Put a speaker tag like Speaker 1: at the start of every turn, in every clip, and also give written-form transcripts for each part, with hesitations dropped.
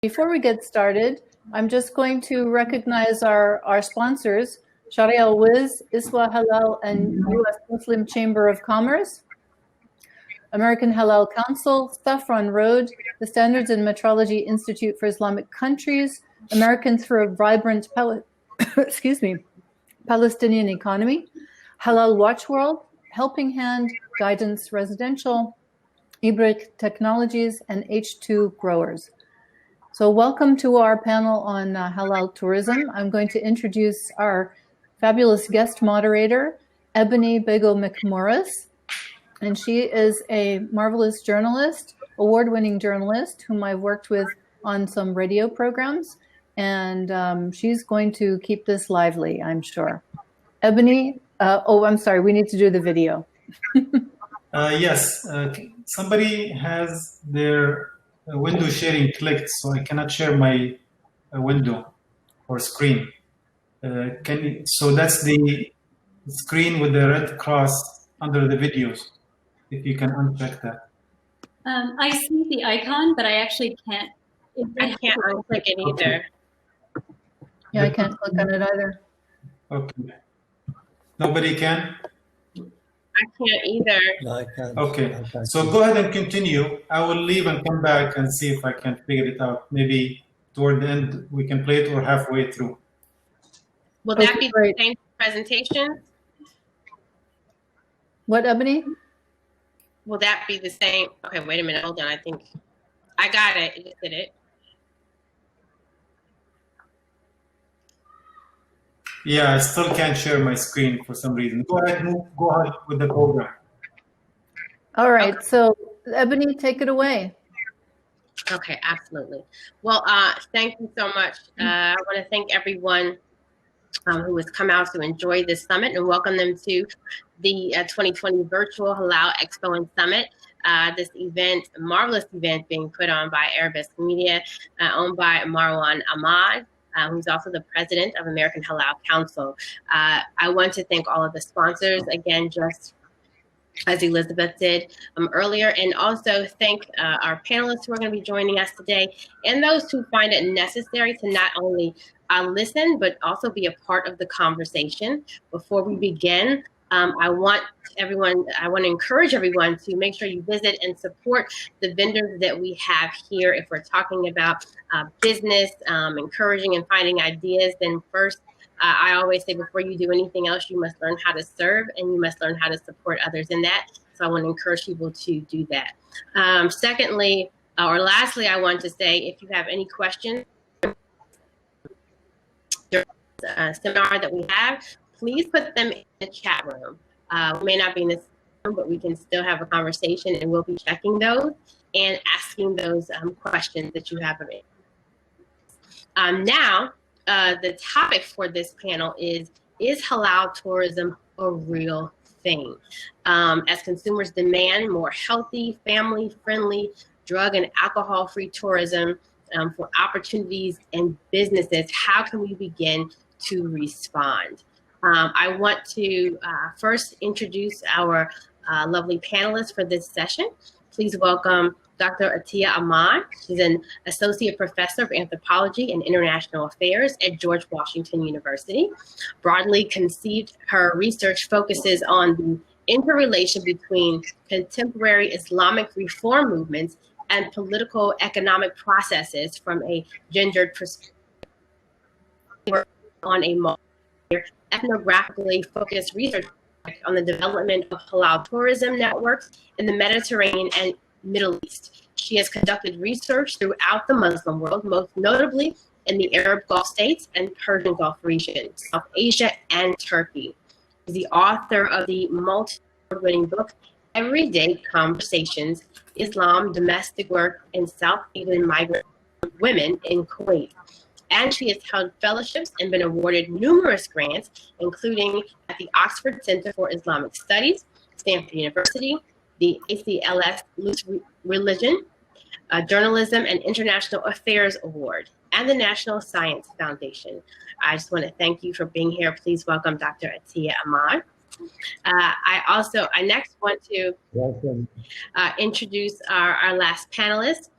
Speaker 1: Before we get started, I'm just going to recognize our sponsors, Sharia Al-Wiz, Iswa Halal, and U.S. Muslim Chamber of Commerce, American Halal Council, Saffron Road, the Standards and Metrology Institute for Islamic Countries, Americans for a Vibrant Palestinian Economy, Halal Watch World, Helping Hand, Guidance Residential, Ibrik Technologies, and H2 Growers. So welcome to our panel on halal tourism. I'm going to introduce our fabulous guest moderator, Ebony Bego McMorris. And she is a marvelous journalist, award-winning journalist, whom I've worked with on some radio programs. And she's going to keep this lively, I'm sure. Ebony, I'm sorry, we need to do the video.
Speaker 2: Yes, somebody has their window sharing clicked, so I cannot share my window or screen. So that's the screen with the red cross under the videos. If you can uncheck that.
Speaker 3: I see the icon, but I actually can't. I can't unclick it either.
Speaker 1: Yeah, I can't click on it either.
Speaker 2: Okay. Nobody can?
Speaker 3: I can't either.
Speaker 4: No, I can't.
Speaker 2: Okay, so go ahead and continue. I will leave and come back and see if I can figure it out. Maybe toward the end we can play it, or halfway through.
Speaker 3: Will that be the same presentation?
Speaker 1: What, Ebony?
Speaker 3: Will that be the same? Okay, wait a minute. Hold on. I think I got it. It just did it.
Speaker 2: Yeah, I still can't share my screen for some reason. Go ahead with the program.
Speaker 1: All right, so Ebony, take it away.
Speaker 3: Okay, absolutely. Well, thank you so much. I want to thank everyone who has come out to enjoy this summit and welcome them to the 2020 Virtual Halal Expo and Summit. This event, a marvelous event being put on by Arabesque Media, owned by Marwan Ahmad, who's also the president of American Halal Council. I want to thank all of the sponsors, again, just as Elizabeth did earlier, and also thank our panelists who are going to be joining us today, and those who find it necessary to not only listen, but also be a part of the conversation. Before we begin, I want to encourage everyone to make sure you visit and support the vendors that we have here. If we're talking about business, encouraging and finding ideas, then first, I always say before you do anything else, you must learn how to serve and you must learn how to support others in that. So I want to encourage people to do that. Secondly, or lastly, I want to say if you have any questions during the seminar that we have, please put them in the chat room. We may not be in this room, but we can still have a conversation, and we'll be checking those and asking those questions that you have of it. Now, the topic for this panel is halal tourism a real thing? As consumers demand more healthy, family-friendly, drug and alcohol-free tourism for opportunities and businesses, how can we begin to respond? I want to first introduce our lovely panelists for this session. Please welcome Dr. Atiya Ahmad. She's an associate professor of anthropology and international affairs at George Washington University. Broadly conceived, her research focuses on the interrelation between contemporary Islamic reform movements and political economic processes from a gendered perspective on a ethnographically focused research on the development of halal tourism networks in the Mediterranean and Middle East. She has conducted research throughout the Muslim world, most notably in the Arab Gulf states and Persian Gulf region, South Asia, and Turkey. She's the author of the multi-award-winning book, Everyday Conversations, Islam, Domestic Work, and South Asian Migrant Women in Kuwait. And she has held fellowships and been awarded numerous grants, including at the Oxford Center for Islamic Studies, Stanford University, the ACLS Loose Religion, Journalism and International Affairs Award, and the National Science Foundation. I just want to thank you for being here. Please welcome Dr. Atiya Ahmad. I next want to introduce our last panelist.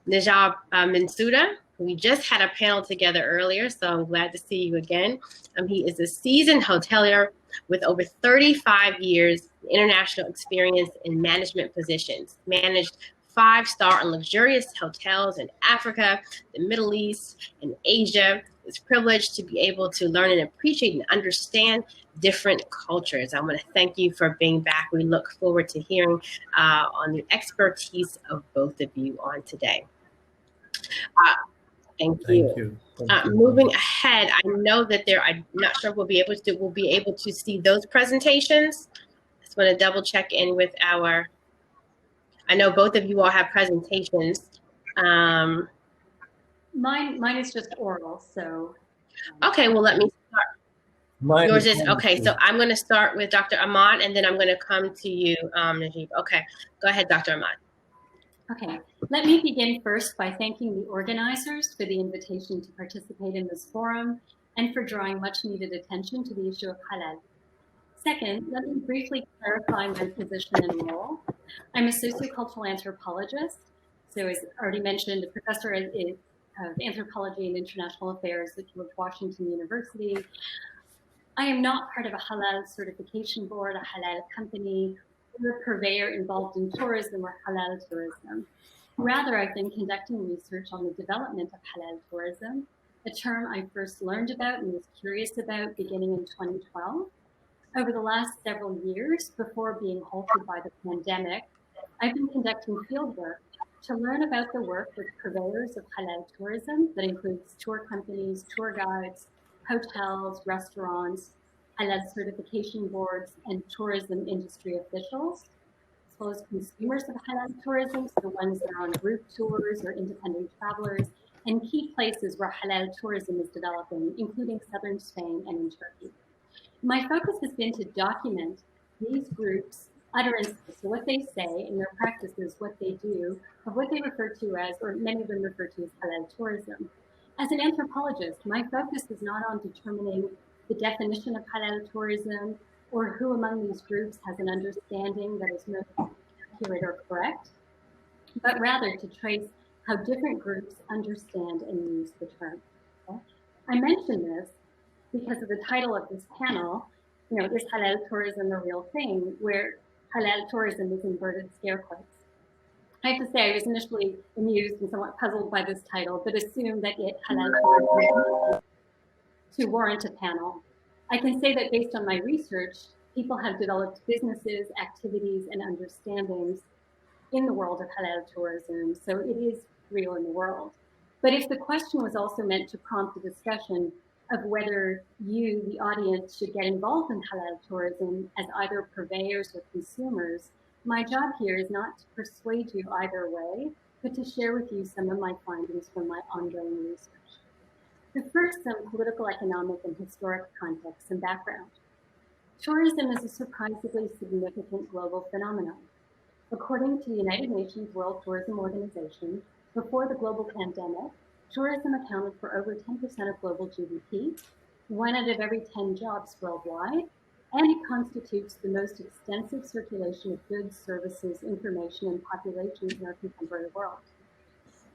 Speaker 3: Najab Mansuda. We just had a panel together earlier, so I'm glad to see you again. He is a seasoned hotelier with over 35 years international experience in management positions, managed 5-star and luxurious hotels in Africa, the Middle East, and Asia. It's privileged to be able to learn and appreciate and understand different cultures. I want to thank you for being back. We look forward to hearing on the expertise of both of you on today. Thank you. Moving ahead, I know that I'm not sure we'll be able to see those presentations. Just want to double check in with I know both of you all have presentations.
Speaker 4: Mine is just oral, so.
Speaker 3: Okay, well, let me start. Yours is, okay, so I'm going to start with Dr. Ahmad, and then I'm going to come to you, Najib. Okay, go ahead, Dr. Ahmad.
Speaker 4: Okay, let me begin first by thanking the organizers for the invitation to participate in this forum and for drawing much needed attention to the issue of halal. Second, let me briefly clarify my position and role. I'm a sociocultural anthropologist, so as already mentioned, a professor of anthropology and international affairs at George Washington University. I am not part of a halal certification board, a halal company, or a purveyor involved in tourism or halal tourism. Rather, I've been conducting research on the development of halal tourism, a term I first learned about and was curious about beginning in 2012. Over the last several years, before being halted by the pandemic, I've been conducting field work to learn about the work with purveyors of halal tourism that includes tour companies, tour guides, hotels, restaurants, halal certification boards, and tourism industry officials, as well as consumers of halal tourism, so the ones that are on group tours or independent travelers, and key places where halal tourism is developing, including southern Spain and in Turkey. My focus has been to document these groups' utterances, so what they say in their practices, what they do, of what they refer to as, or many of them refer to as halal tourism. As an anthropologist, my focus is not on determining the definition of halal tourism or who among these groups has an understanding that is most accurate or correct, but rather to trace how different groups understand and use the term. Okay? I mention this because of the title of this panel, is halal tourism a real thing, where halal tourism is inverted scare quotes. I have to say I was initially amused and somewhat puzzled by this title, but assumed that halal tourism to warrant a panel. I can say that based on my research, people have developed businesses, activities, and understandings in the world of halal tourism, so it is real in the world. But if the question was also meant to prompt a discussion of whether you, the audience, should get involved in halal tourism as either purveyors or consumers, my job here is not to persuade you either way, but to share with you some of my findings from my ongoing research. But first, some political, economic, and historic context and background. Tourism is a surprisingly significant global phenomenon. According to the United Nations World Tourism Organization, before the global pandemic, tourism accounted for over 10% of global GDP, 1 out of every 10 jobs worldwide, and it constitutes the most extensive circulation of goods, services, information, and populations in our contemporary world.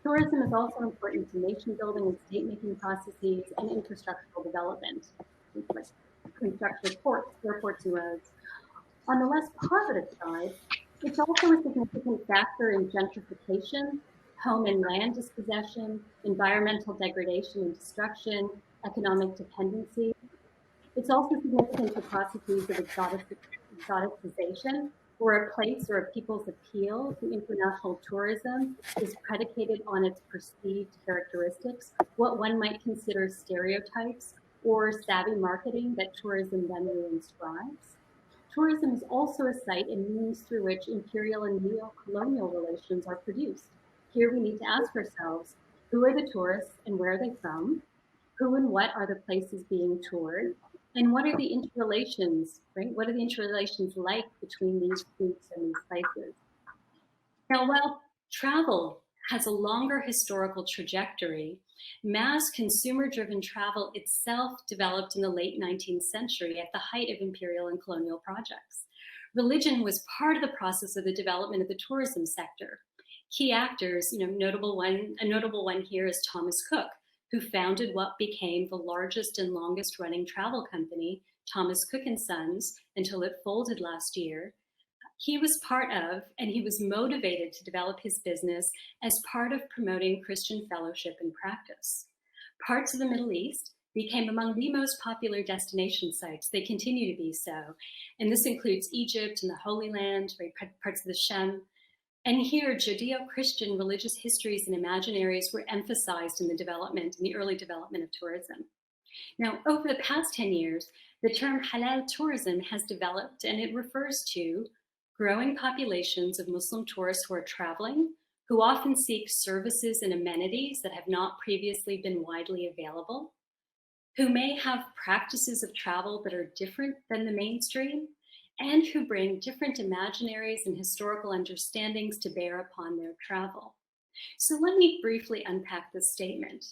Speaker 4: Tourism is also important to nation building and state-making processes and infrastructural development, construction of ports, airports, and roads. On the less positive side, it's also a significant factor in gentrification, home and land dispossession, environmental degradation and destruction, economic dependency. It's also significant for processes of exoticization, where a place or a people's appeal to international tourism is predicated on its perceived characteristics, what one might consider stereotypes or savvy marketing that tourism then reinscribes. Tourism is also a site and means through which imperial and neo-colonial relations are produced. Here we need to ask ourselves, who are the tourists and where are they from? Who and what are the places being toured? And what are the interrelations, right? What are the interrelations like between these groups and these places? Now, while travel has a longer historical trajectory, mass consumer-driven travel itself developed in the late 19th century at the height of imperial and colonial projects. Religion was part of the process of the development of the tourism sector. Key actors, a notable one here is Thomas Cook, who founded what became the largest and longest running travel company, Thomas Cook & Sons, until it folded last year. He was part of, and he was motivated to develop his business as part of promoting Christian fellowship and practice. Parts of the Middle East became among the most popular destination sites. They continue to be so. And this includes Egypt and the Holy Land, parts of the Shem. And here, Judeo-Christian religious histories and imaginaries were emphasized in the early development of tourism. Now, over the past 10 years, the term halal tourism has developed, and it refers to growing populations of Muslim tourists who are traveling, who often seek services and amenities that have not previously been widely available, who may have practices of travel that are different than the mainstream, and who bring different imaginaries and historical understandings to bear upon their travel. So let me briefly unpack this statement.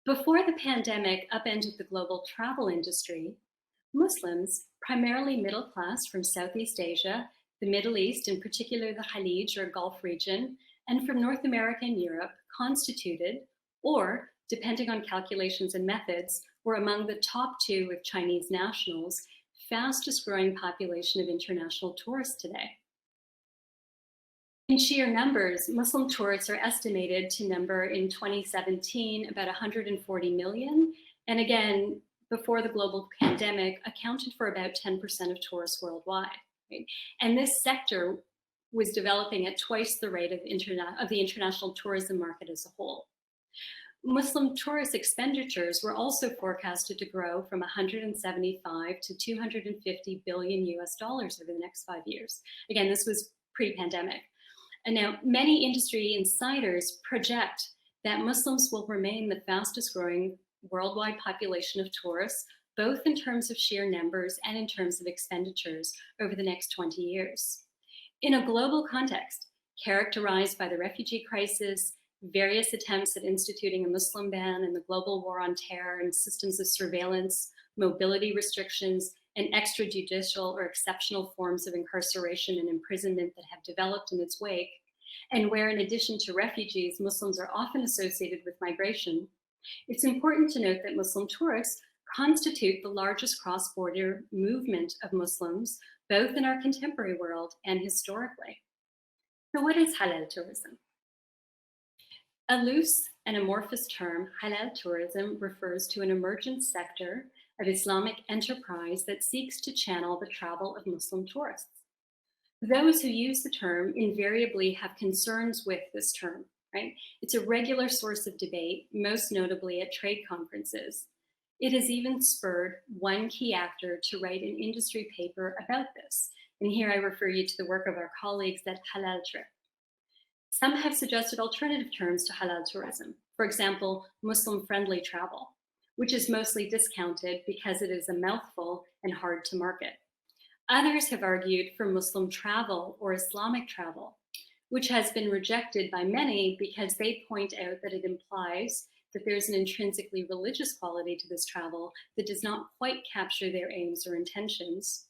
Speaker 4: Before the pandemic upended the global travel industry, Muslims, primarily middle class from Southeast Asia, the Middle East, in particular the Khalij or Gulf region, and from North America and Europe, constituted, or, depending on calculations and methods, were among the top 2 with Chinese nationals, fastest growing population of international tourists today. In sheer numbers, Muslim tourists are estimated to number in 2017 about 140 million, and again, before the global pandemic, accounted for about 10% of tourists worldwide. Right? And this sector was developing at twice the rate of the international tourism market as a whole. Muslim tourist expenditures were also forecasted to grow from 175 to 250 billion US dollars over the next 5 years. Again, this was pre-pandemic. And now many industry insiders project that Muslims will remain the fastest growing worldwide population of tourists, both in terms of sheer numbers and in terms of expenditures over the next 20 years. In a global context, characterized by the refugee crisis, various attempts at instituting a Muslim ban, and the global war on terror and systems of surveillance, mobility restrictions, and extrajudicial or exceptional forms of incarceration and imprisonment that have developed in its wake, and where in addition to refugees, Muslims are often associated with migration, it's important to note that Muslim tourists constitute the largest cross-border movement of Muslims, both in our contemporary world and historically. So what is halal tourism? A loose and amorphous term, halal tourism refers to an emergent sector of Islamic enterprise that seeks to channel the travel of Muslim tourists. Those who use the term invariably have concerns with this term, right? It's a regular source of debate, most notably at trade conferences. It has even spurred one key actor to write an industry paper about this. And here I refer you to the work of our colleagues at Halal Trip. Some have suggested alternative terms to halal tourism. For example, Muslim-friendly travel, which is mostly discounted because it is a mouthful and hard to market. Others have argued for Muslim travel or Islamic travel, which has been rejected by many because they point out that it implies that there's an intrinsically religious quality to this travel that does not quite capture their aims or intentions,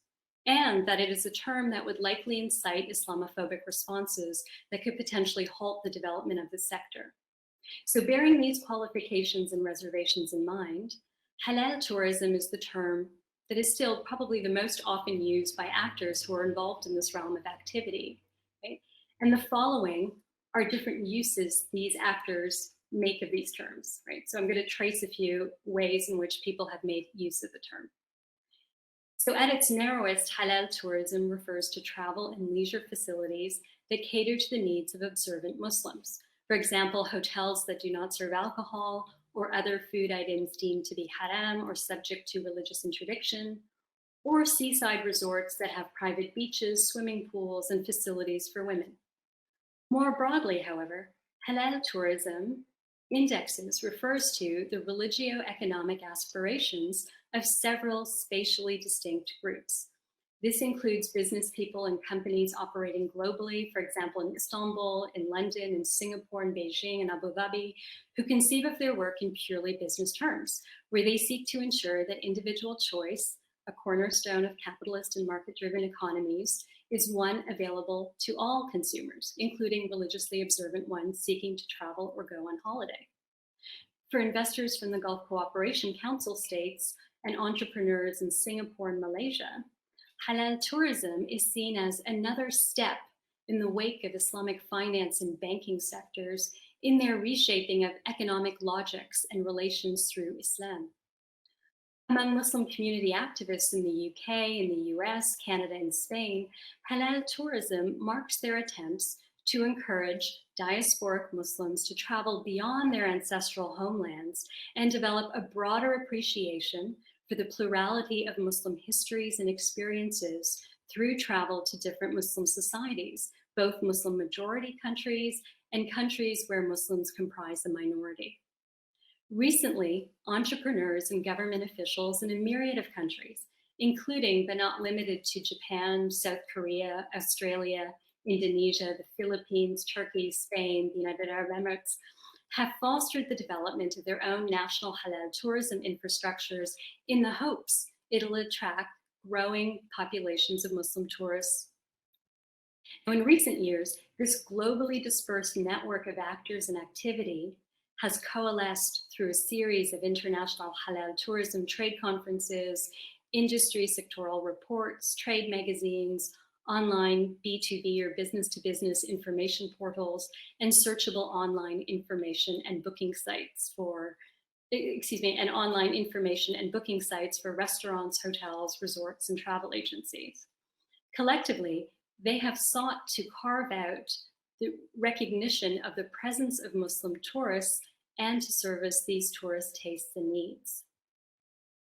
Speaker 4: and that it is a term that would likely incite Islamophobic responses that could potentially halt the development of the sector. So bearing these qualifications and reservations in mind, halal tourism is the term that is still probably the most often used by actors who are involved in this realm of activity. Right? And the following are different uses these actors make of these terms. Right? So I'm going to trace a few ways in which people have made use of the term. So at its narrowest, halal tourism refers to travel and leisure facilities that cater to the needs of observant Muslims. For example, hotels that do not serve alcohol or other food items deemed to be haram or subject to religious interdiction, or seaside resorts that have private beaches, swimming pools, and facilities for women. More broadly, however, halal tourism refers to the religio-economic aspirations of several spatially distinct groups. This includes business people and companies operating globally, for example, in Istanbul, in London, in Singapore, in Beijing, and Abu Dhabi, who conceive of their work in purely business terms, where they seek to ensure that individual choice, a cornerstone of capitalist and market-driven economies, is one available to all consumers, including religiously observant ones seeking to travel or go on holiday. For investors from the Gulf Cooperation Council states and entrepreneurs in Singapore and Malaysia, halal tourism is seen as another step in the wake of Islamic finance and banking sectors in their reshaping of economic logics and relations through Islam. Among Muslim community activists in the UK, in the US, Canada, and Spain, halal tourism marks their attempts to encourage diasporic Muslims to travel beyond their ancestral homelands and develop a broader appreciation for the plurality of Muslim histories and experiences through travel to different Muslim societies, both Muslim majority countries and countries where Muslims comprise a minority. Recently, entrepreneurs and government officials in a myriad of countries, including but not limited to Japan, South Korea, Australia, Indonesia, the Philippines, Turkey, Spain, the United Arab Emirates, have fostered the development of their own national halal tourism infrastructures in the hopes it'll attract growing populations of Muslim tourists. Now, in recent years, this globally dispersed network of actors and activity has coalesced through a series of international halal tourism trade conferences, industry sectoral reports, trade magazines, online B2B or business-to-business information portals, and searchable online information and booking sites for, and online information and booking sites for restaurants, hotels, resorts, and travel agencies. Collectively, they have sought to carve out the recognition of the presence of Muslim tourists and to service these tourist tastes and needs.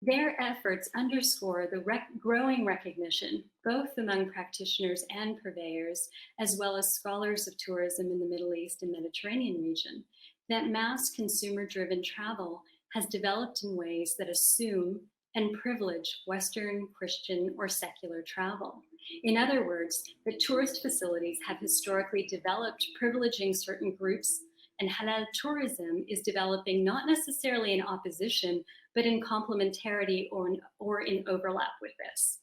Speaker 4: Their efforts underscore the growing recognition, both among practitioners and purveyors, as well as scholars of tourism in the Middle East and Mediterranean region, that mass consumer-driven travel has developed in ways that assume and privilege Western, Christian, or secular travel. In other words, that tourist facilities have historically developed privileging certain groups, and halal tourism is developing not necessarily in opposition, but in complementarity or in overlap with this.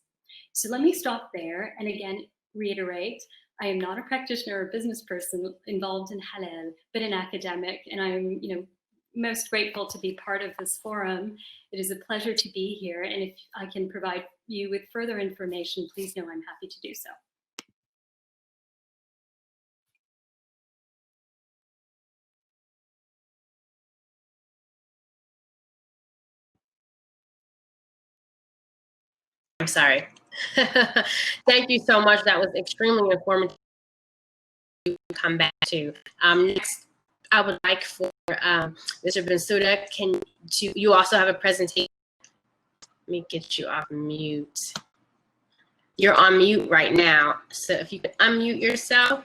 Speaker 4: So let me stop there and again reiterate, I am not a practitioner or business person involved in halal, but an academic, and I'm most grateful to be part of this forum. It is a pleasure to be here, and if I can provide you with further information, please know I'm happy to do so.
Speaker 3: I'm sorry. Thank you so much. That was extremely informative to come back to. Next, I would like for Mr. Bensouda, you also have a presentation. Let me get you off mute. You're on mute right now. So if you could unmute yourself.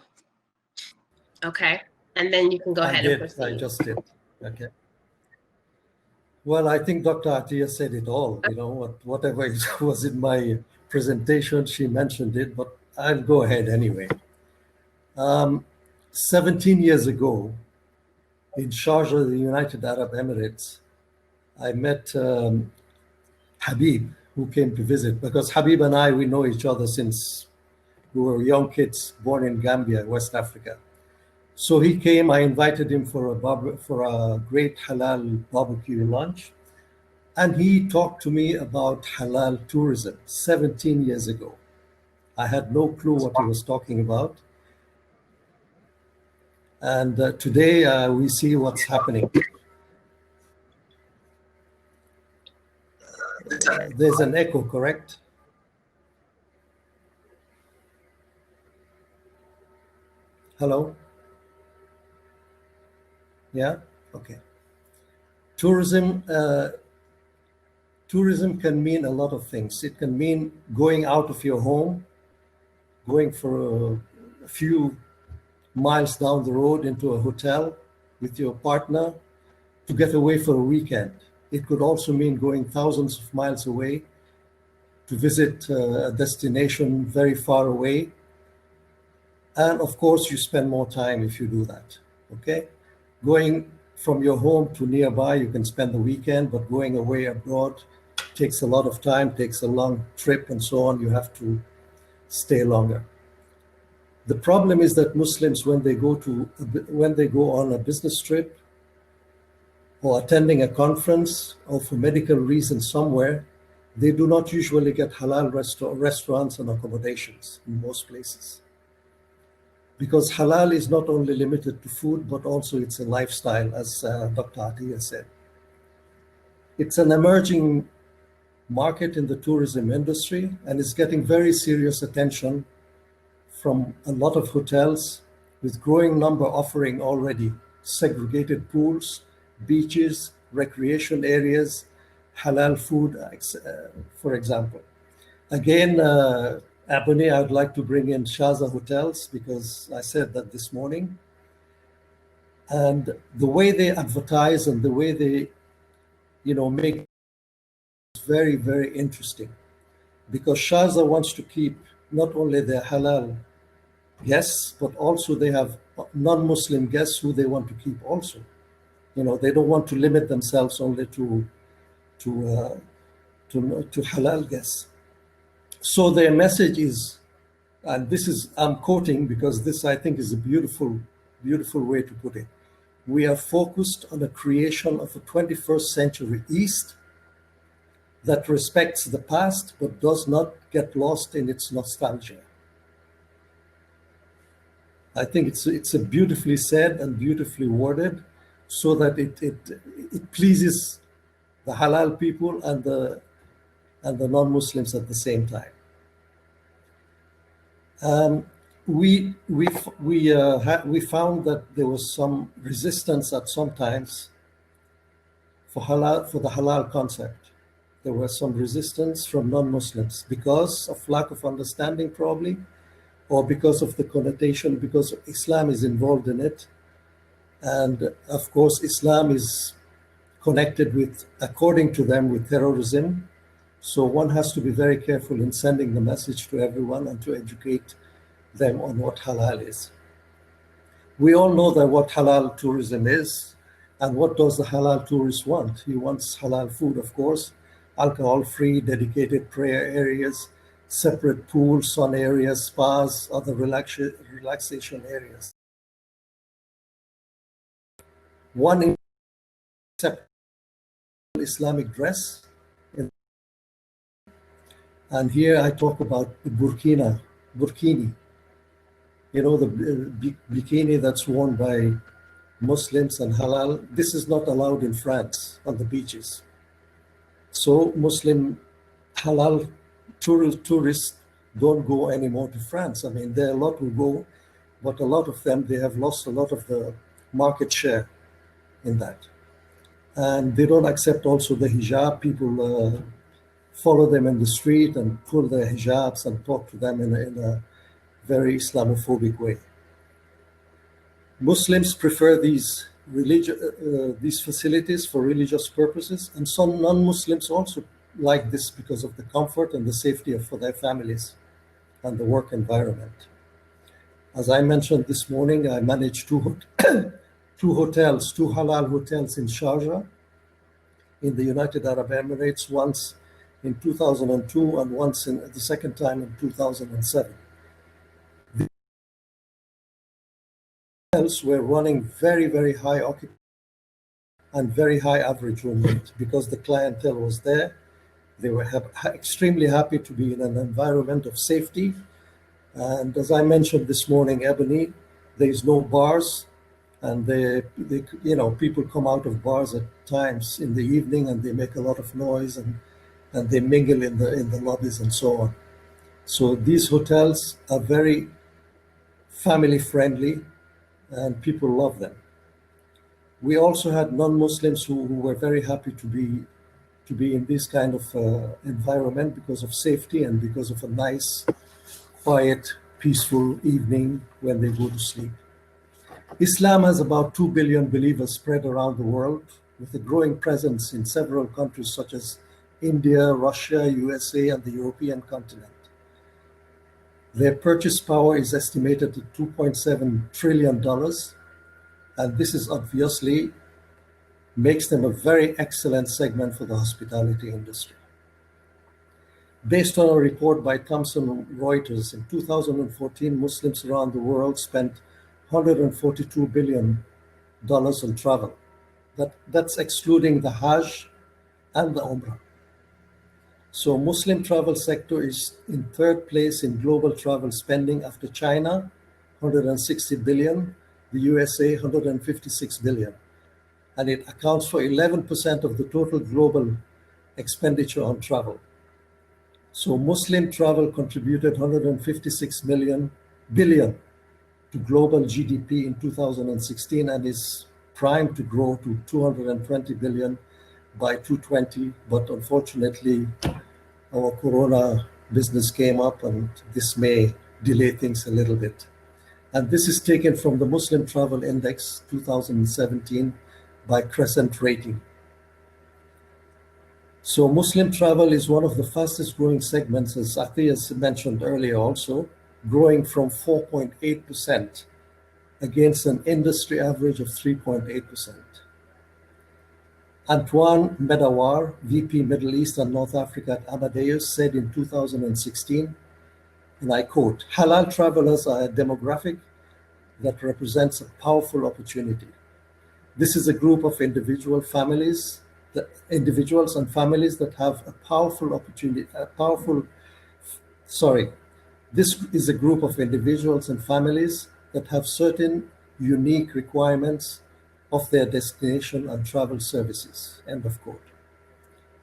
Speaker 3: Okay. And then you can go ahead and proceed.
Speaker 5: I just did. Okay. Well, I think Dr. Atiyah said it all. Whatever was in my presentation, she mentioned it, but I'll go ahead anyway. 17 years ago, in Sharjah, the United Arab Emirates, I met Habib, who came to visit, because Habib and I, we know each other since we were young kids born in Gambia, West Africa. So he came, I invited him for a great halal barbecue lunch. And he talked to me about halal tourism 17 years ago. I had no clue what he was talking about. And today we see what's happening. There's an echo, correct? Hello? Yeah? Okay. Tourism can mean a lot of things. It can mean going out of your home, going for a few miles down the road into a hotel with your partner to get away for a weekend. It could also mean going thousands of miles away to visit a destination very far away. And of course, you spend more time if you do that, okay? Going from your home to nearby, you can spend the weekend, but going away abroad takes a lot of time, takes a long trip and so on. You have to stay longer. The problem is that Muslims, when they go on a business trip or attending a conference or for medical reasons somewhere, they do not usually get halal restaurants and accommodations in most places. Because halal is not only limited to food, but also it's a lifestyle, as Dr. Atiyah said. It's an emerging market in the tourism industry, and it's getting very serious attention from a lot of hotels, with growing number offering already segregated pools, beaches, recreation areas, halal food, for example. Again, Ebony, I would like to bring in Shaza Hotels, because I said that this morning. And the way they advertise and the way they, make it very, very interesting. Because Shaza wants to keep not only their halal guests, but also they have non-Muslim guests who they want to keep also. They don't want to limit themselves only to halal guests. So their message is, and this is, I'm quoting because this I think is a beautiful, beautiful way to put it. We are focused on the creation of a 21st century East that respects the past but does not get lost in its nostalgia. I think it's a beautifully said and beautifully worded, so that it pleases the halal people and the non-Muslims at the same time. We found that there was some resistance at some times for the halal concept. There was some resistance from non-Muslims because of lack of understanding, probably, or because of the connotation, because Islam is involved in it. And of course, Islam is connected with, according to them, with terrorism. So one has to be very careful in sending the message to everyone and to educate them on what halal is. We all know that what halal tourism is, and what does the halal tourist want? He wants halal food, of course, alcohol-free, dedicated prayer areas, separate pools, sun areas, spas, other relaxation areas. One except Islamic dress. And here I talk about the burkini. The bikini that's worn by Muslims and halal. This is not allowed in France on the beaches. So Muslim halal tourists don't go anymore to France. I mean, there are a lot who go, but a lot of them, they have lost a lot of the market share in that. And they don't accept also the hijab. People follow them in the street and pull their hijabs and talk to them in a very Islamophobic way. Muslims prefer these facilities for religious purposes, and some non-Muslims also like this because of the comfort and the safety for their families and the work environment. As I mentioned this morning, I managed two halal hotels in Sharjah, in the United Arab Emirates, once in 2002 and once the second time in 2007. The hotels were running very, very high occupancy and very high average room rate because the clientele was there. They were extremely happy to be in an environment of safety. And as I mentioned this morning, Ebony, there is no bars, and people come out of bars at times in the evening and they make a lot of noise and they mingle in the lobbies and so on. So these hotels are very family friendly and people love them. We also had non-Muslims who were very happy to be in this kind of environment because of safety and because of a nice, quiet, peaceful evening when they go to sleep. Islam has about 2 billion believers spread around the world, with a growing presence in several countries such as India, Russia, USA, and the European continent. Their purchase power is estimated at $2.7 trillion, and this is obviously makes them a very excellent segment for the hospitality industry. Based on a report by Thomson Reuters, in 2014, Muslims around the world spent $142 billion on travel. That's excluding the Hajj and the Umrah. So Muslim travel sector is in third place in global travel spending after China, 160 billion, the USA, 156 billion. And it accounts for 11% of the total global expenditure on travel. So Muslim travel contributed 156 billion to global GDP in 2016 and is primed to grow to 220 billion by 2020. But unfortunately, our Corona business came up and this may delay things a little bit. And this is taken from the Muslim Travel Index 2017 by Crescent Rating. So Muslim travel is one of the fastest growing segments, as Athias mentioned earlier also, growing from 4.8% against an industry average of 3.8%. Antoine Medawar, VP Middle East and North Africa at Amadeus, said in 2016, and I quote, "Halal travelers are a demographic that represents a powerful opportunity. This is a group of individuals and families that have a powerful opportunity, this is a group of individuals and families that have certain unique requirements of their destination and travel services," end of quote.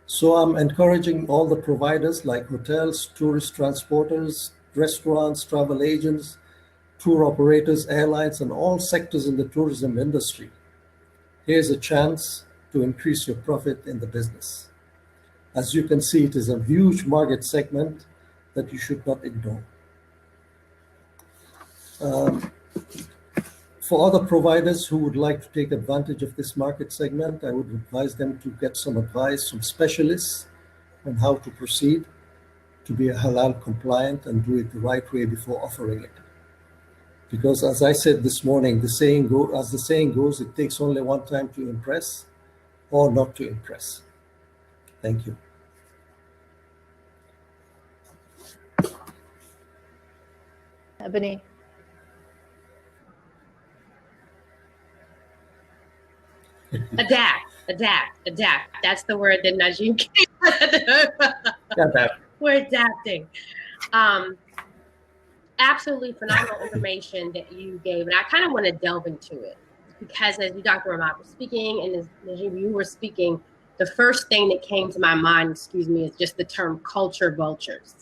Speaker 5: So I'm encouraging all the providers like hotels, tourist transporters, restaurants, travel agents, tour operators, airlines, and all sectors in the tourism industry. Here's a chance to increase your profit in the business. As you can see, it is a huge market segment that you should not ignore. For other providers who would like to take advantage of this market segment, I would advise them to get some advice from specialists on how to proceed to be halal compliant and do it the right way before offering it. Because as I said this morning, as the saying goes, it takes only one time to impress or not to impress. Thank you.
Speaker 1: Ebony.
Speaker 3: Adapt. That's the word that Najim came. We're adapting. Absolutely phenomenal information that you gave, and I kind of want to delve into it because as Dr. Rahmat was speaking and as Najim, you were speaking, the first thing that came to my mind, is just the term culture vultures.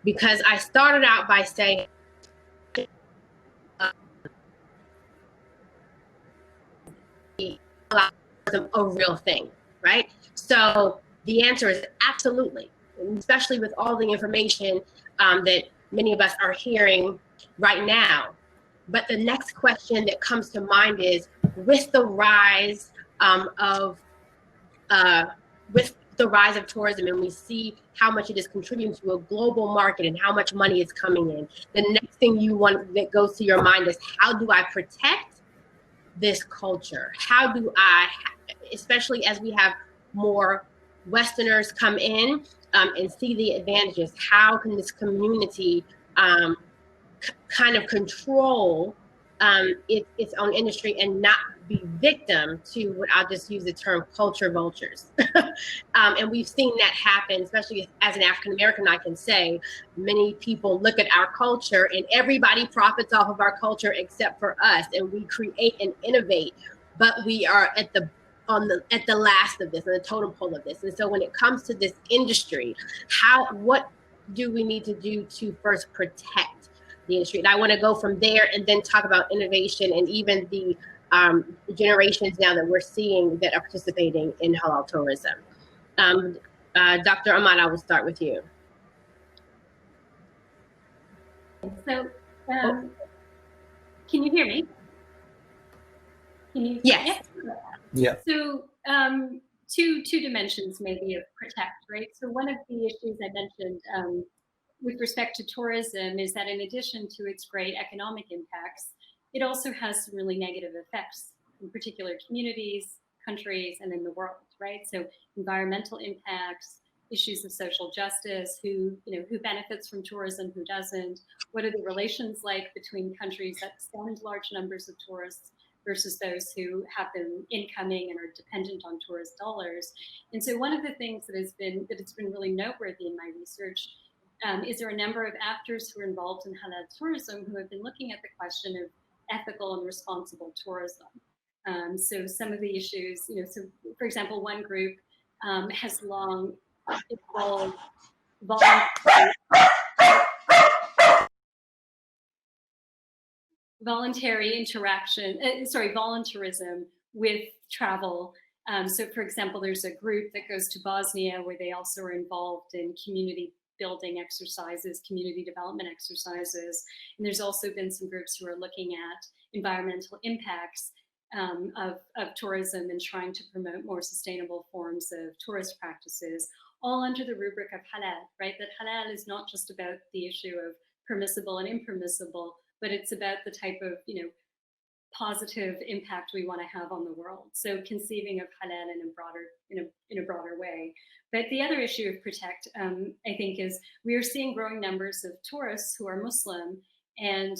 Speaker 3: Because I started out by saying a real thing, right? So the answer is absolutely, especially with all the information that many of us are hearing right now. But the next question that comes to mind is, with the rise of tourism, and we see how much it is contributing to a global market and how much money is coming in, the next thing that goes to your mind is, how do I protect this culture? How do I, especially as we have more Westerners come in and see the advantages, how can this community kind of control its own industry and not be victim to what I'll just use the term culture vultures. And we've seen that happen, especially as an African American, I can say, many people look at our culture and everybody profits off of our culture except for us, and we create and innovate, but we are at the last of this, on the totem pole of this. And so when it comes to this industry, what do we need to do to first protect the industry? And I want to go from there and then talk about innovation and even the generations now that we're seeing that are participating in halal tourism. Dr. Ahmad, I will start with you.
Speaker 4: So, can you hear me?
Speaker 3: Yes.
Speaker 5: Yeah.
Speaker 4: So, two dimensions maybe of protect, right? So one of the issues I mentioned with respect to tourism is that in addition to its great economic impacts, it also has some really negative effects in particular communities, countries, and in the world, right? So environmental impacts, issues of social justice, who benefits from tourism, who doesn't, what are the relations like between countries that send large numbers of tourists versus those who have them incoming and are dependent on tourist dollars. And so one of the things that it's been really noteworthy in my research is there are a number of actors who are involved in halal tourism who have been looking at the question of ethical and responsible tourism. So some of the issues, so for example, one group has long involved voluntarism with travel. So for example, there's a group that goes to Bosnia where they also are involved in community building exercises, community development exercises. And there's also been some groups who are looking at environmental impacts of tourism and trying to promote more sustainable forms of tourist practices, all under the rubric of halal, right? That halal is not just about the issue of permissible and impermissible, but it's about the type of, positive impact we want to have on the world. So conceiving of halal in a broader way. But the other issue of protect, I think, is we are seeing growing numbers of tourists who are Muslim, and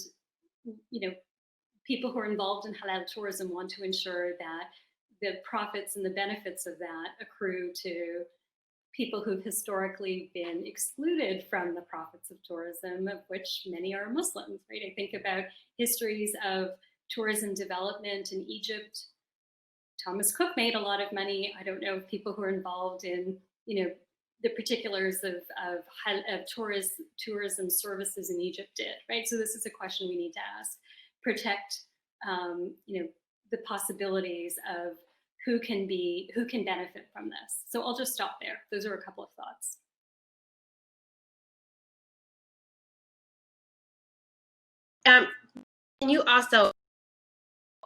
Speaker 4: people who are involved in halal tourism want to ensure that the profits and the benefits of that accrue to people who've historically been excluded from the profits of tourism, of which many are Muslims, right? I think about histories of tourism development in Egypt. Thomas Cook made a lot of money. I don't know if people who are involved in, the particulars of tourism services in Egypt did, right? So this is a question we need to ask. Protect, the possibilities of who can benefit from this. So I'll just stop there. Those are a couple of thoughts.
Speaker 3: Can you also,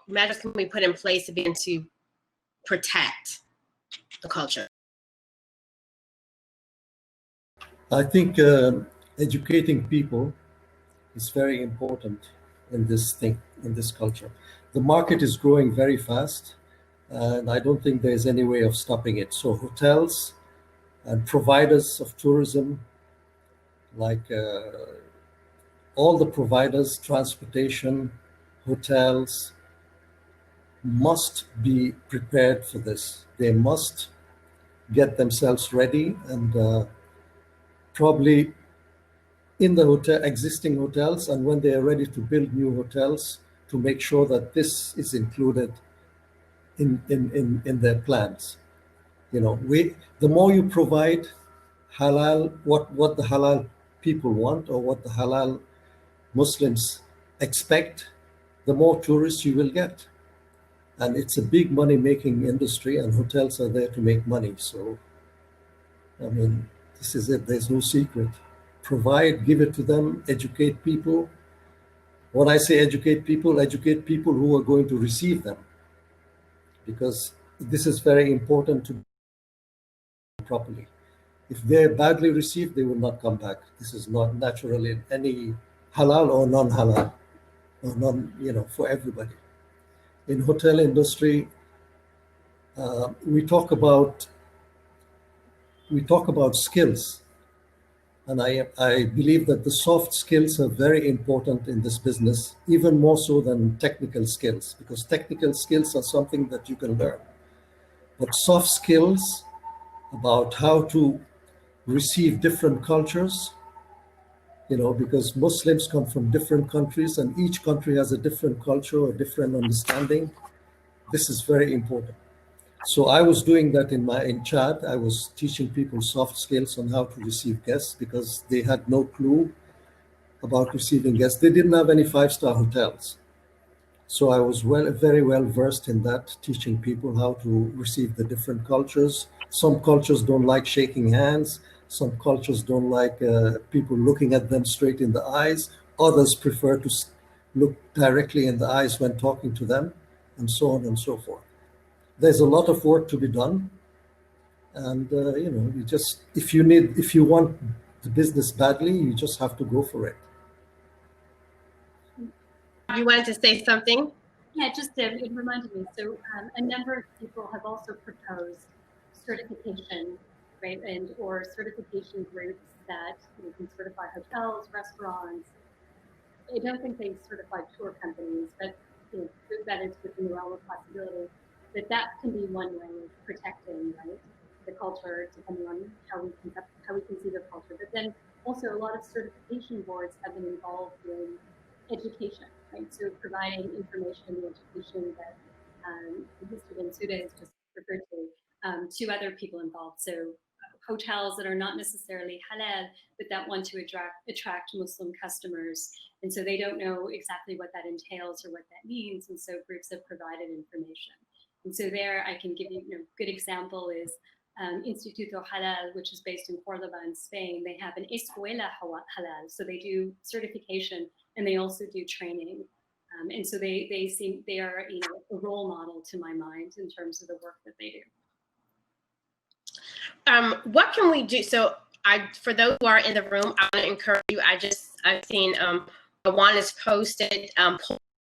Speaker 3: measures can we put in place to begin to protect the culture?
Speaker 5: I think educating people is very important in this culture. The market is growing very fast, and I don't think there's any way of stopping it. So hotels and providers of tourism, like all the providers, transportation, hotels, must be prepared for this. They must get themselves ready, and probably in the existing hotels, and when they are ready to build new hotels, to make sure that this is included in their plans. The more you provide halal, what the halal people want, or what the halal Muslims expect, the more tourists you will get. And it's a big money-making industry, and hotels are there to make money. So, this is it. There's no secret. Provide, give it to them, educate people. When I say educate people who are going to receive them, because this is very important to do properly. If they're badly received, they will not come back. This is not natural in any halal or non-halal, or for everybody. In hotel industry, we talk about skills, and I believe that the soft skills are very important in this business, even more so than technical skills, because technical skills are something that you can learn. But soft skills about how to receive different cultures, because Muslims come from different countries, and each country has a different culture or different understanding. This is very important. So I was doing that in Chad. I was teaching people soft skills on how to receive guests, because they had no clue about receiving guests. They didn't have any 5-star hotels. So I was very well versed in that, teaching people how to receive the different cultures. Some cultures don't like shaking hands. Some cultures don't like people looking at them straight in the eyes. Others prefer to look directly in the eyes when talking to them, and so on and so forth. There's a lot of work to be done, and if you want the business badly, you just have to go for it.
Speaker 3: You wanted to say something?
Speaker 4: Yeah, it reminded me. So a number of people have also proposed certification right? And or certification groups that can certify hotels, restaurants. I don't think they certify tour companies, but that is within the realm of possibility. But that can be one way of protecting, right, the culture, depending on how we conceive of culture. But then also a lot of certification boards have been involved in education, right? So providing information and education that Mr. Bensouda has just referred to other people involved. So hotels that are not necessarily halal, but that want to attract Muslim customers. And so they don't know exactly what that entails or what that means. And so groups have provided information. And so there I can give you, a good example is Instituto Halal, which is based in Córdoba in Spain. They have an Escuela Halal. So they do certification and they also do training. And so they are a role model to my mind in terms of the work that they do.
Speaker 3: What can we do? So for those who are in the room, I want to encourage you. I've seen Awana's posted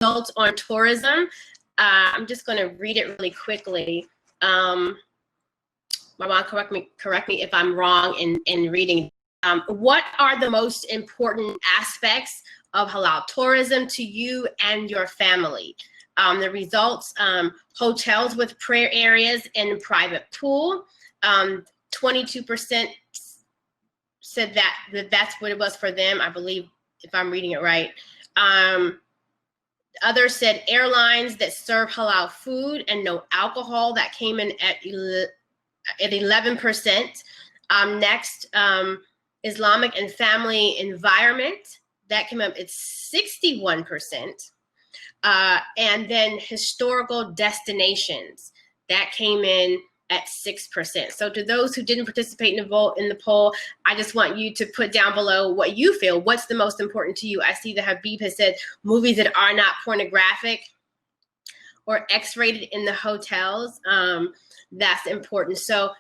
Speaker 3: results on tourism. I'm just going to read it really quickly. Marwan, correct me if I'm wrong in reading. What are the most important aspects of halal tourism to you and your family? The results: hotels with prayer areas and private pool. 22% said that's what it was for them, I believe, if I'm reading it right. Others said airlines that serve halal food and no alcohol. That came in at 11%. Next, Islamic and family environment. That came up at 61%. And then historical destinations. That came in at 6%. So to those who didn't participate in the poll, I just want you to put down below what you feel. What's the most important to you? I see that Habib has said movies that are not pornographic or X-rated in the hotels. That's important. So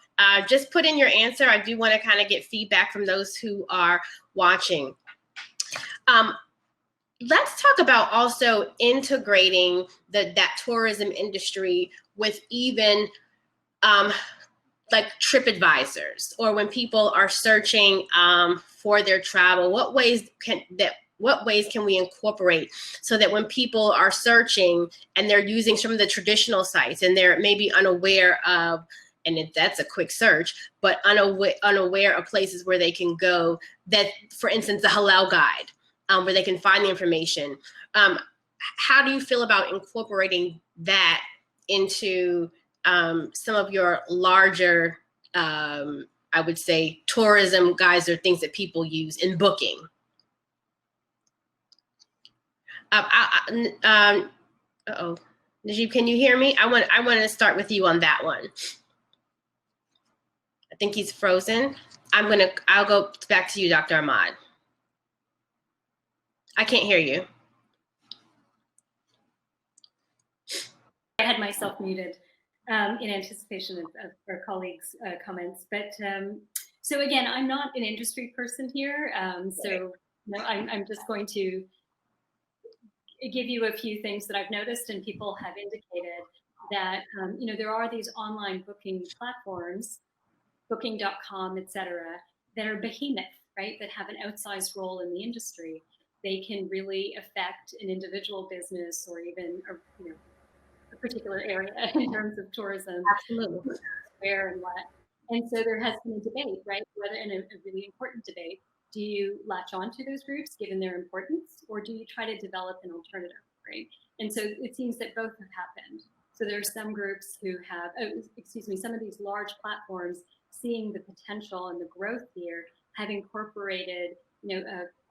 Speaker 3: just put in your answer. I do want to kind of get feedback from those who are watching. Let's talk about also integrating that tourism industry with even like TripAdvisors, or when people are searching for their travel. What ways can we incorporate so that when people are searching and they're using some of the traditional sites and they're maybe unaware of, and that's a quick search, but unaware of places where they can go, that, for instance, the Halal Guide, where they can find the information. How do you feel about incorporating that into some of your larger, I would say, tourism guides or things that people use in booking? Uh-oh, Najib, can you hear me? I want to start with you on that one. I think he's frozen. I'll go back to you, Dr. Ahmad. I can't hear you.
Speaker 4: I had myself muted in anticipation of our colleagues' comments. But so again, I'm not an industry person here. So I'm just going to give you a few things that I've noticed, and people have indicated that there are these online booking platforms, booking.com, etc., that are behemoth, right? That have an outsized role in the industry. They can really affect an individual business or even a particular area in terms of tourism.
Speaker 3: Absolutely.
Speaker 4: Where and what. And so there has been a debate, right? Whether, in a really important debate, do you latch on to those groups given their importance, or do you try to develop an alternative, right? And so it seems that both have happened. So there are some groups who have, some of these large platforms, seeing the potential and the growth here, have incorporated,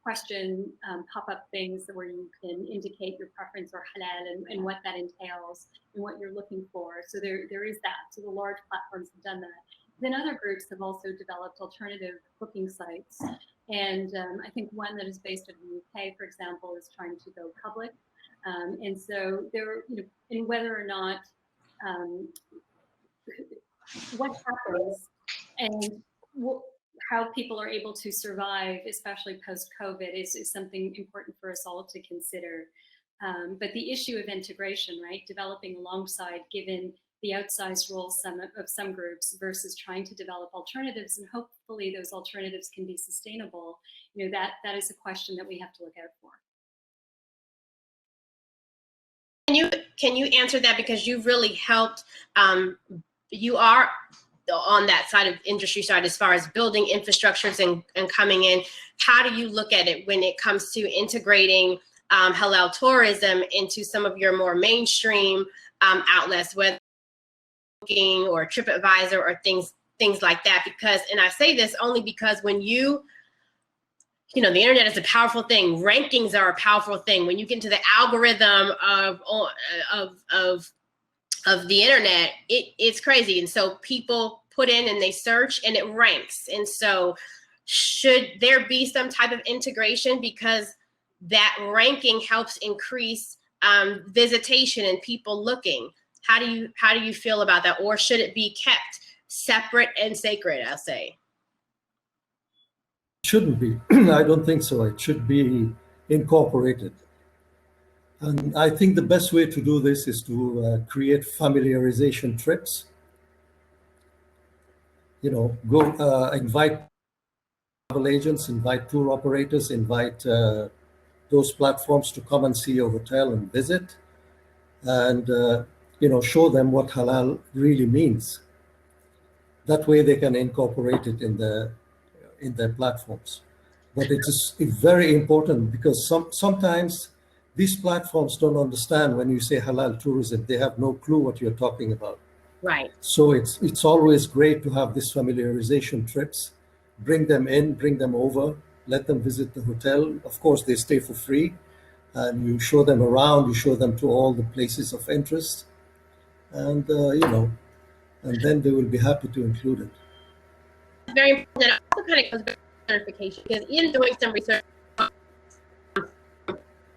Speaker 4: question pop-up things where you can indicate your preference or halal and what that entails and what you're looking for. So there is that. So the large platforms have done that. Then other groups have also developed alternative booking sites. And I think one that is based in the UK, for example, is trying to go public. And so there, and whether or not what happens and how people are able to survive, especially post-COVID, is something important for us all to consider. But the issue of integration, right, developing alongside, given the outsized role of some groups versus trying to develop alternatives, and hopefully those alternatives can be sustainable, that is a question that we have to look out for.
Speaker 3: Can you answer that, because you've really helped, you are on that side of industry side as far as building infrastructures and coming in. How do you look at it when it comes to integrating halal tourism into some of your more mainstream outlets, whether Booking or TripAdvisor or things like that? Because, and I say this only because when the internet is a powerful thing. Rankings are a powerful thing. When you get into the algorithm of the internet, it's crazy. And so people put in and they search and it ranks. And so should there be some type of integration, because that ranking helps increase visitation and people looking? How do you feel about that? Or should it be kept separate and sacred, I'll say?
Speaker 5: Shouldn't be. I don't think so. It should be incorporated. And I think the best way to do this is to create familiarization trips. Go invite travel agents, invite tour operators, invite those platforms to come and see your hotel and visit, and show them what halal really means. That way they can incorporate it in their platforms. But it is very important, because sometimes these platforms don't understand when you say halal tourism. They have no clue what you're talking about.
Speaker 3: Right.
Speaker 5: So it's always great to have this familiarization trips. Bring them in, bring them over, let them visit the hotel. Of course, they stay for free, and you show them around, you show them to all the places of interest, and and then they will be happy to include it.
Speaker 3: Very important. It also kind of goes back to certification, because in doing some research,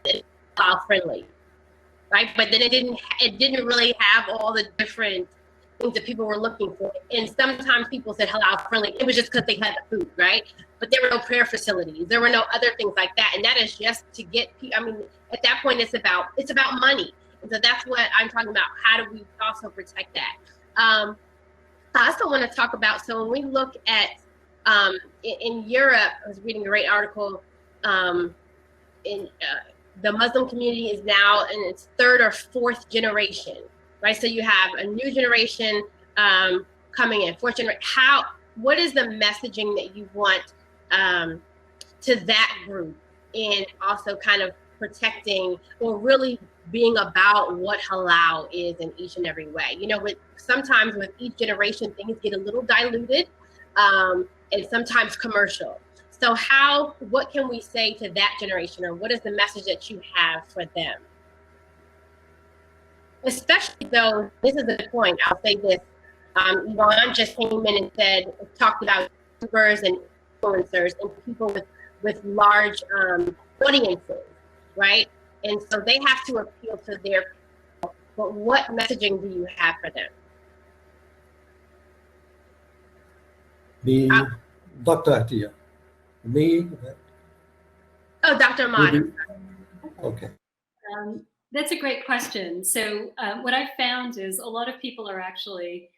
Speaker 3: it's friendly, right? But then it didn't really have all the different things that people were looking for. And sometimes people said halal friendly. It was just because they had the food, right? But there were no prayer facilities. There were no other things like that. And that is just to get people. I mean, at that point, it's about money. And so that's what I'm talking about. How do we also protect that? I also want to talk about, so when we look at in Europe, I was reading a great article in the Muslim community is now in its third or fourth generation, right? So you have a new generation coming in, fourth generation. What is the messaging that you want to that group, in also kind of protecting or really being about what halal is in each and every way? Sometimes with each generation, things get a little diluted and sometimes commercial. So what can we say to that generation, or what is the message that you have for them? Especially though, this is the point, I'll say this, Yvonne just came in and talked about YouTubers and influencers and people with large audiences, right? And so they have to appeal to their people, but what messaging do you have for them?
Speaker 5: Dr. Atiyah. Me?
Speaker 3: Oh, Dr. Ahmad.
Speaker 5: Okay.
Speaker 4: That's a great question. So what I've found is a lot of people are actually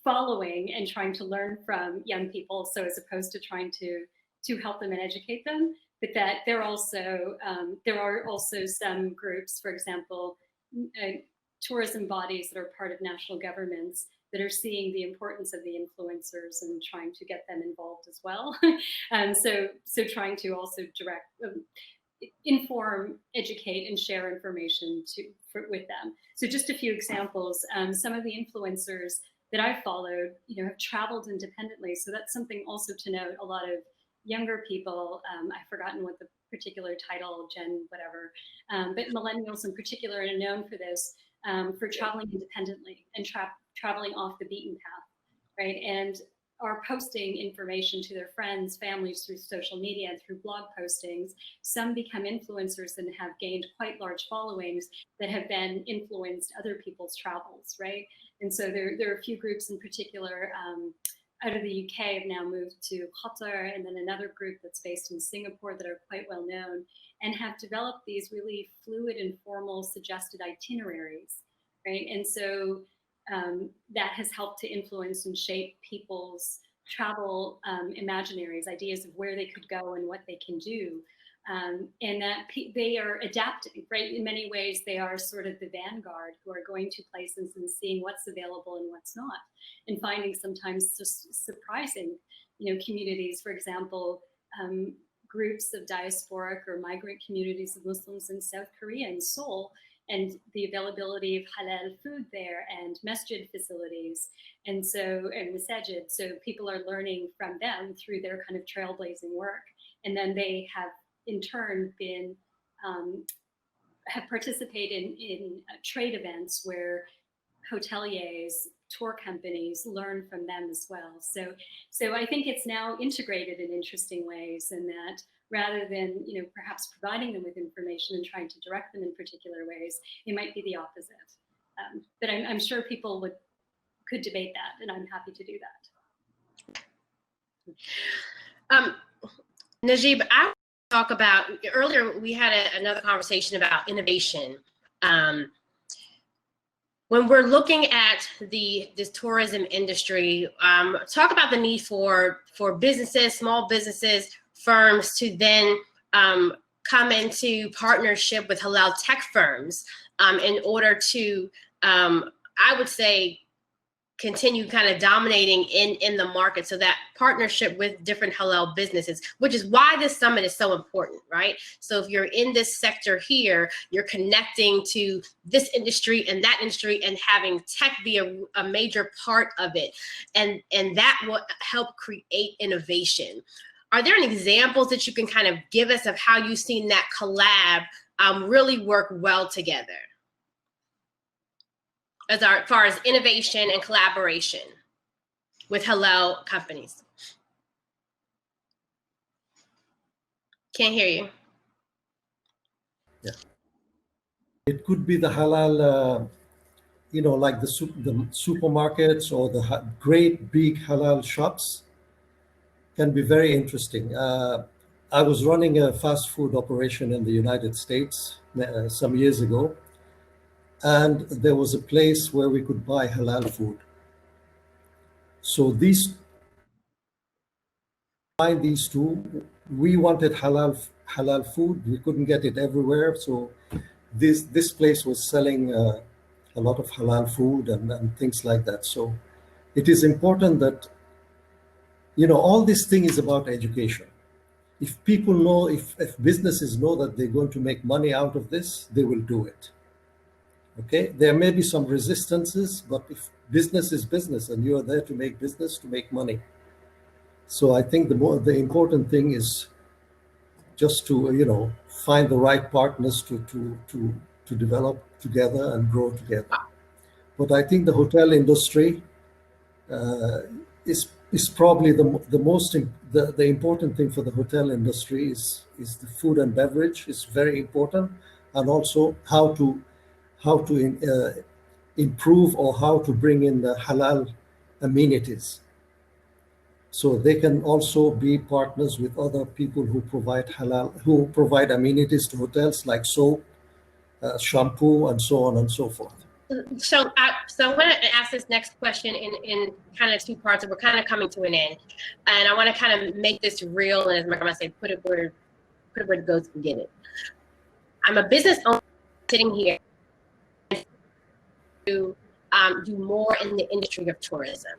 Speaker 4: following and trying to learn from young people, so as opposed to trying to help them and educate them, but that there are also some groups, for example, tourism bodies that are part of national governments, that are seeing the importance of the influencers and trying to get them involved as well. So trying to also inform, educate, and share information with them. So just a few examples. Some of the influencers that I've followed, have traveled independently. So that's something also to note. A lot of younger people, I've forgotten what the particular title, Gen whatever, but millennials in particular are known for this, for traveling independently and traveling off the beaten path, right? And are posting information to their friends, families through social media and through blog postings. Some become influencers and have gained quite large followings that have then influenced other people's travels, right? And so there are a few groups in particular out of the UK have now moved to Qatar, and then another group that's based in Singapore that are quite well known and have developed these really fluid, informal, suggested itineraries, right? And so that has helped to influence and shape people's travel imaginaries, ideas of where they could go and what they can do. And that they are adapting, right? In many ways, they are sort of the vanguard who are going to places and seeing what's available and what's not, and finding sometimes just surprising, communities, for example, groups of diasporic or migrant communities of Muslims in South Korea and Seoul, and the availability of halal food there and masjid facilities. And masajid. So people are learning from them through their kind of trailblazing work. And then they have in turn been, have participated in trade events where hoteliers, tour companies learn from them as well. So I think it's now integrated in interesting ways, and that rather than perhaps providing them with information and trying to direct them in particular ways, it might be the opposite. But I'm sure people could debate that, and I'm happy to do that.
Speaker 3: Najib, I talk about earlier. We had another conversation about innovation. When we're looking at this tourism industry, talk about the need for businesses, small businesses, firms to then come into partnership with halal tech firms in order to, I would say, continue kind of dominating in the market. So that partnership with different halal businesses, which is why this summit is so important, right? So if you're in this sector here, you're connecting to this industry and that industry and having tech be a major part of it. And that will help create innovation. Are there any examples that you can kind of give us of how you've seen that collab really work well together? As far as innovation and collaboration with halal companies. Can't hear you.
Speaker 5: Yeah. It could be the halal, like the supermarkets or the great big halal shops can be very interesting. I was running a fast food operation in the United States some years ago. And there was a place where we could buy halal food. So these two, we wanted halal food. We couldn't get it everywhere. So this place was selling a lot of halal food and things like that. So it is important that, all this thing is about education. If people know, if businesses know that they're going to make money out of this, they will do it. Okay, there may be some resistances, but if business is business and you are there to make business, to make money. So I think the important thing is just to, find the right partners to develop together and grow together. But I think the hotel industry is probably the important thing for the hotel industry is the food and beverage is very important, and also how to improve or how to bring in the halal amenities. So they can also be partners with other people who provide amenities to hotels like soap, shampoo, and so on and so forth.
Speaker 3: So I want to ask this next question in kind of two parts, and we're kind of coming to an end. And I want to kind of make this real, and as my grandma said, put it where it goes and get it. I'm a business owner sitting here to do more in the industry of tourism,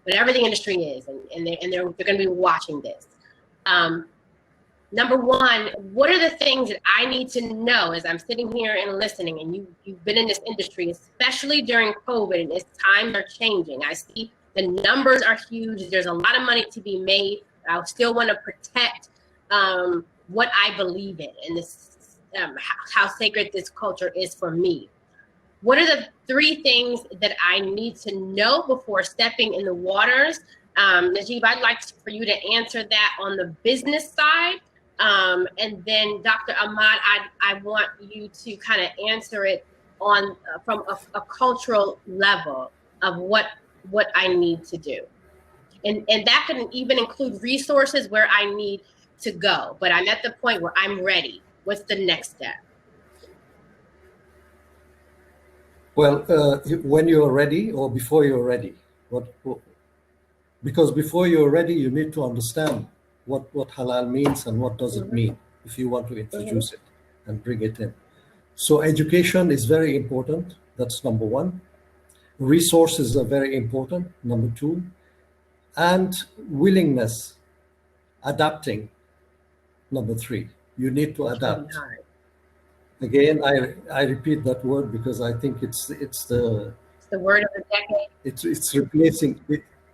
Speaker 3: whatever the industry is, and they're going to be watching this. Number one, what are the things that I need to know as I'm sitting here and listening, and you've been in this industry, especially during COVID, and as times are changing. I see the numbers are huge. There's a lot of money to be made. I still want to protect what I believe in, and this how sacred this culture is for me. What are the three things that I need to know before stepping in the waters? Najib, I'd like for you to answer that on the business side. And then Dr. Ahmad, I want you to kind of answer it on from a cultural level of what I need to do. And that can even include resources where I need to go, but I'm at the point where I'm ready. What's the next step?
Speaker 5: Well, when you're ready or before you're ready. Because before you're ready, you need to understand what halal means and what does it mean if you want to introduce it and bring it in. So education is very important. That's number one. Resources are very important, number two. And willingness, adapting, number three. You need to adapt. Again, I repeat that word because I think it's the
Speaker 3: It's the word of the decade.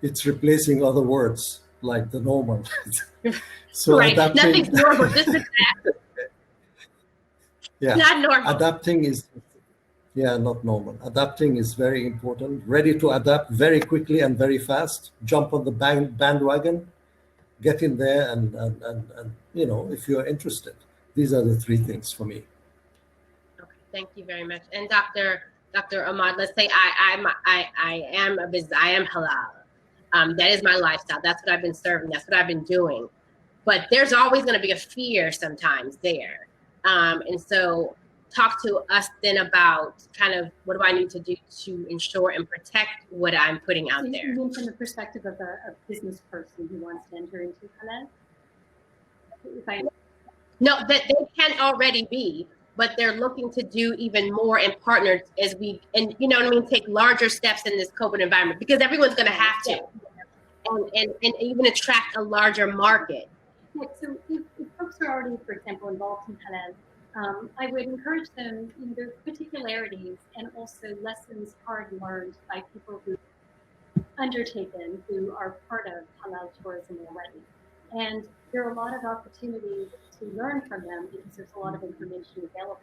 Speaker 5: it's replacing other words like the normal. So
Speaker 3: Right.
Speaker 5: adapting,
Speaker 3: Nothing's normal. Just adapt.
Speaker 5: yeah,
Speaker 3: Not normal.
Speaker 5: adapting is not normal. Adapting is very important. Ready to adapt very quickly and very fast. Jump on the bandwagon, get in there, and if you're interested. These are the three things for me.
Speaker 3: Okay, thank you very much. And Dr. Ahmad, let's say I am halal. That is my lifestyle. That's what I've been serving. That's what I've been doing. But there's always going to be a fear sometimes there. And so talk to us then about kind of what do I need to do to ensure and protect what I'm putting out there.
Speaker 4: You mean from the perspective of a business person who wants to enter into halal?
Speaker 3: No, that they can already be, but they're looking to do even more and partner as we, and you know what I mean, take larger steps in this COVID environment because everyone's going to have to, and even attract a larger market.
Speaker 4: Yeah, so if folks are already, for example, involved in halal, I would encourage them, their particularities and also lessons hard learned by people who undertaken, who are part of halal tourism already. And there are a lot of opportunities to learn from them because there's a lot of information available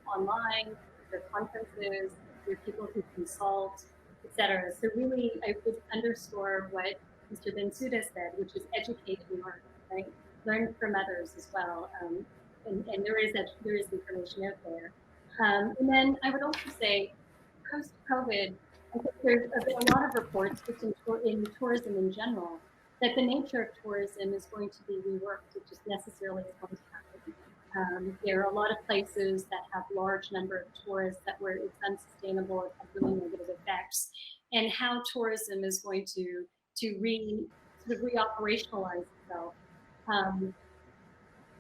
Speaker 4: online, there are conferences, there are people who consult, etc. So really, I would underscore what Mr. Bensouda said, which is educate and learn, right? Learn from others as well. And there is information out there. And then I would also say, post-COVID, I think there's been a lot of reports just in tourism in general that the nature of tourism is going to be reworked. It just necessarily is going to happen. There are a lot of places that have large number of tourists where it's unsustainable, it has really negative effects, and how tourism is going to re-operationalize itself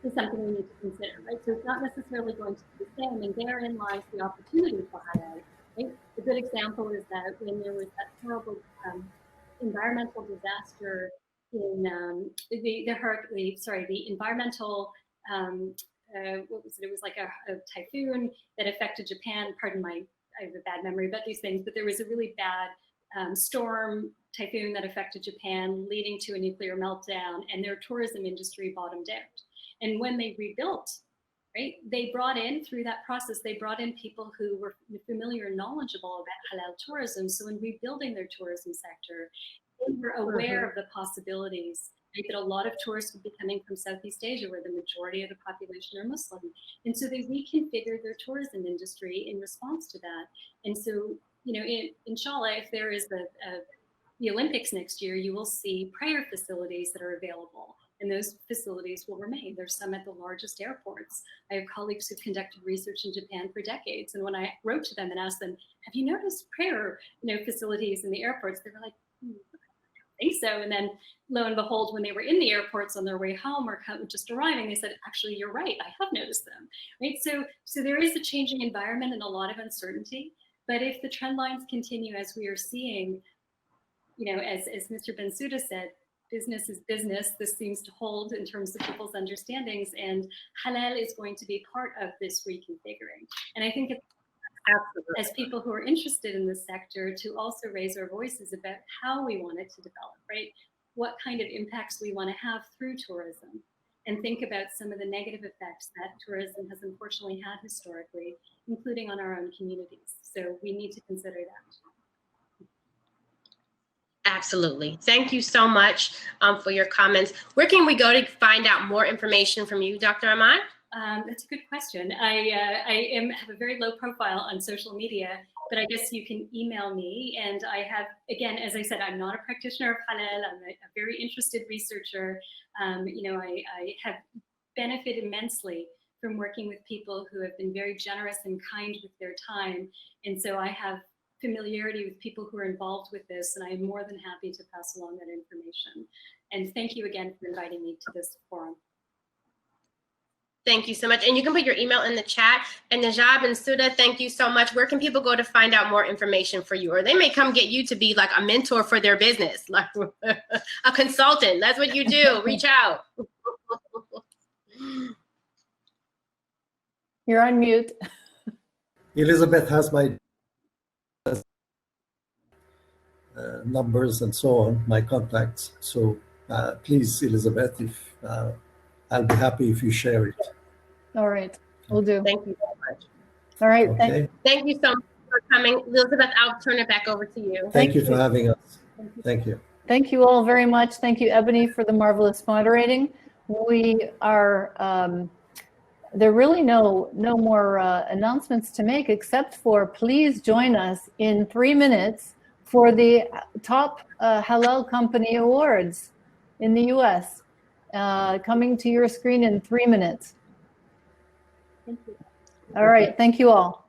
Speaker 4: is something we need to consider, right? So it's not necessarily going to be the same, and therein lies the opportunity for halal. Right? A good example is that when there was that horrible environmental disaster in the environmental what was it? It was like a typhoon that affected Japan. Pardon I have a bad memory about these things, but there was a really bad storm typhoon that affected Japan, leading to a nuclear meltdown, and their tourism industry bottomed out. And when they rebuilt, right, they brought in, through that process, they brought in people who were familiar and knowledgeable about halal tourism. So in rebuilding their tourism sector, they were aware of the possibilities, right, that a lot of tourists would be coming from Southeast Asia, where the majority of the population are Muslim. And so they reconfigured their tourism industry in response to that. And so, inshallah, if there is the Olympics next year, you will see prayer facilities that are available. And those facilities will remain. There's some at the largest airports. I have colleagues who've conducted research in Japan for decades. And when I wrote to them and asked them, have you noticed prayer facilities in the airports? They were like, I don't think so. And then lo and behold, when they were in the airports on their way home or just arriving, they said, actually, you're right. I have noticed them. Right. So there is a changing environment and a lot of uncertainty. But if the trend lines continue as we are seeing, as Mr. Bensouda said, business is business. This seems to hold in terms of people's understandings, and halal is going to be part of this reconfiguring. And I think it's as people who are interested in this sector to also raise our voices about how we want it to develop, right? What kind of impacts we want to have through tourism, and think about some of the negative effects that tourism has unfortunately had historically, including on our own communities. So we need to consider that.
Speaker 3: Absolutely. Thank you so much for your comments. Where can we go to find out more information from you, Dr. Ahmad?
Speaker 4: That's a good question. I have a very low profile on social media, but I guess you can email me. And I have, again, as I said, I'm not a practitioner of halal. I'm a very interested researcher. I have benefited immensely from working with people who have been very generous and kind with their time. And so I have familiarity with people who are involved with this, and I am more than happy to pass along that information. And thank you again for inviting me to this forum.
Speaker 3: Thank you so much. And you can put your email in the chat. And Najab and Suda, thank you so much. Where can people go to find out more information for you? Or they may come get you to be like a mentor for their business, like a consultant. That's what you do. Reach out.
Speaker 1: You're on mute.
Speaker 5: Elizabeth has my numbers and so on, my contacts. So please, Elizabeth, if I'll be happy if you share it.
Speaker 1: All right, we'll do.
Speaker 3: Thank you so much.
Speaker 1: All right,
Speaker 5: Okay.
Speaker 3: Thank you so much for coming. Elizabeth, I'll turn it back over to you.
Speaker 5: Thank you for having us. Thank you.
Speaker 1: Thank you all very much. Thank you, Ebony, for the marvelous moderating. We are, there are really no more announcements to make, except for please join us in 3 minutes for the top Halal Company Awards in the US, coming to your screen in 3 minutes.
Speaker 4: Thank you.
Speaker 1: All right, thank you all.